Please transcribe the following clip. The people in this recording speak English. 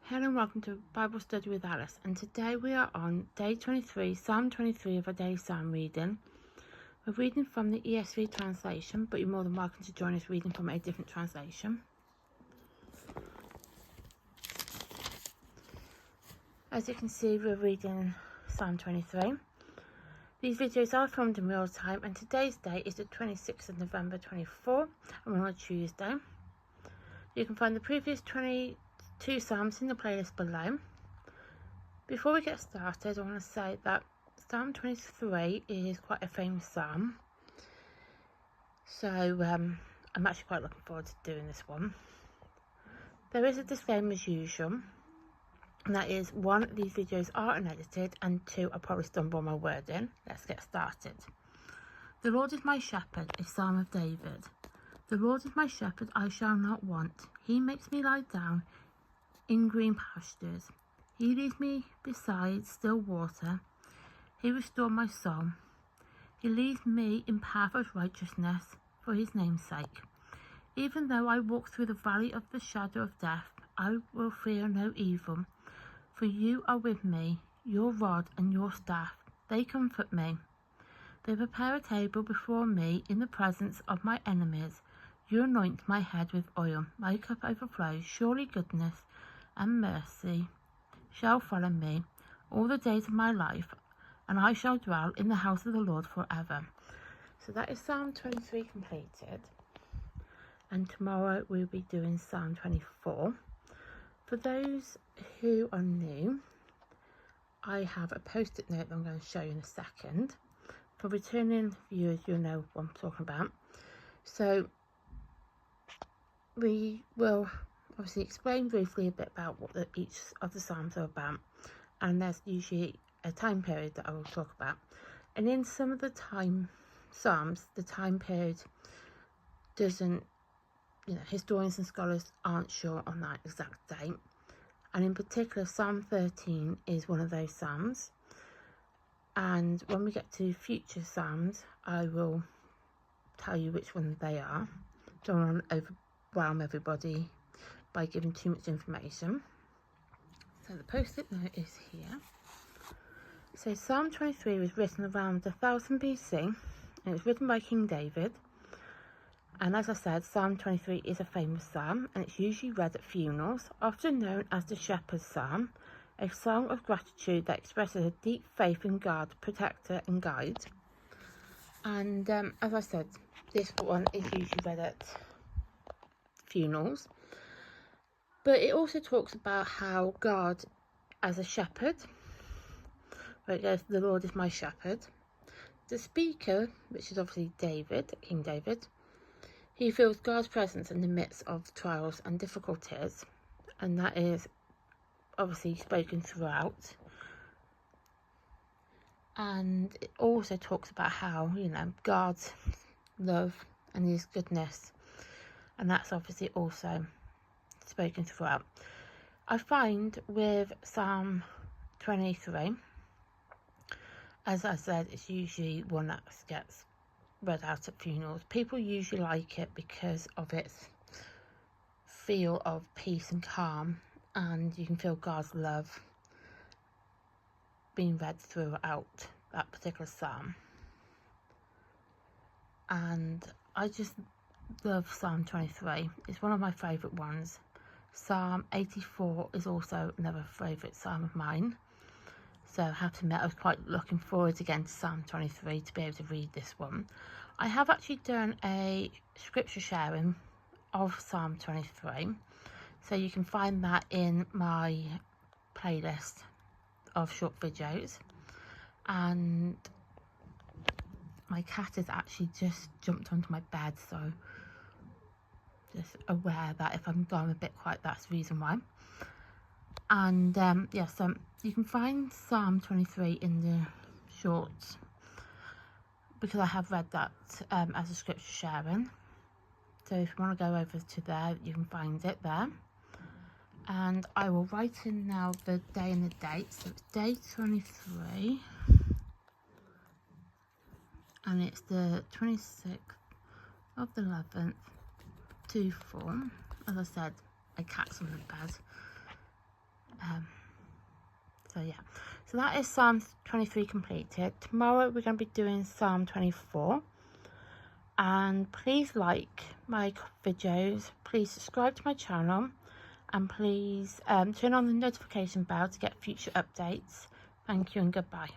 Hello and welcome to Bible Study with Alice, and today we are on day 23, Psalm 23 of our daily psalm reading. We're reading from the ESV translation, but you're more than welcome to join us reading from a different translation. As you can see, we're reading Psalm 23. These videos are filmed in real time, and today's date is the 26th of November 24, and we're on a Tuesday. You can find the previous 22 Psalms in the playlist below. Before we get started, I want to say that Psalm 23 is quite a famous psalm, so I'm actually quite looking forward to doing this one. There is a disclaimer as usual, and that is 1, these videos are unedited, and 2, I probably stumble on my wording. Let's get started. The Lord is my shepherd, a psalm of David. The Lord is my shepherd, I shall not want. He makes me lie down in green pastures. He leads me beside still water. He restored my soul. He leads me in path of righteousness for his name's sake. Even though I walk through the valley of the shadow of death, I will fear no evil. For you are with me, your rod and your staff, they comfort me. They prepare a table before me in the presence of my enemies. You anoint my head with oil, my cup overflows. Surely goodness and mercy shall follow me all the days of my life, and I shall dwell in the house of the Lord forever. So that is Psalm 23 completed, and tomorrow we'll be doing Psalm 24. For those who are new, I have a post-it note that I'm going to show you in a second. For returning viewers, you'll know what I'm talking about. So we will obviously explain briefly a bit about what each of the psalms are about, and there's usually a time period that I will talk about. And in some of the psalms, the time period doesn't, historians and scholars aren't sure on that exact date. And in particular, Psalm 13 is one of those psalms. And when we get to future psalms, I will tell you which ones they are. Don't want to overwhelm everybody by giving too much information. So the post-it note is here. So Psalm 23 was written around 1000 BC, and it was written by King David. And as I said, Psalm 23 is a famous psalm, and it's usually read at funerals, often known as the Shepherd's Psalm, a song of gratitude that expresses a deep faith in God, protector and guide. And as I said, this one is usually read at funerals. But it also talks about how God, as a shepherd, where it goes, the Lord is my shepherd. The speaker, which is obviously David, King David, he feels God's presence in the midst of trials and difficulties, and that is obviously spoken throughout. And it also talks about how, God's love and his goodness, and that's obviously also spoken throughout. I find with Psalm 23, as I said, it's usually one that gets read out at funerals. People usually like it because of its feel of peace and calm, and you can feel God's love being read throughout that particular psalm. And I just love Psalm 23. It's one of my favourite ones. Psalm 84 is also another favourite psalm of mine. So I have to admit, I was quite looking forward again to Psalm 23 to be able to read this one. I have actually done a scripture sharing of Psalm 23. So you can find that in my playlist of short videos. And my cat has actually just jumped onto my bed, so just aware that if I'm going a bit quiet, that's the reason why. And so you can find Psalm 23 in the shorts, because I have read that as a scripture sharing. So if you want to go over to there, you can find it there. And I will write in now the day and the date. So it's day 23, and it's the 26th of the 11th, 2/4. As I said, a cat's on the bed. So yeah, so that is Psalm 23 completed. Tomorrow we're going to be doing Psalm 24. And please like my videos, please subscribe to my channel, and please turn on the notification bell to get future updates. Thank you and goodbye.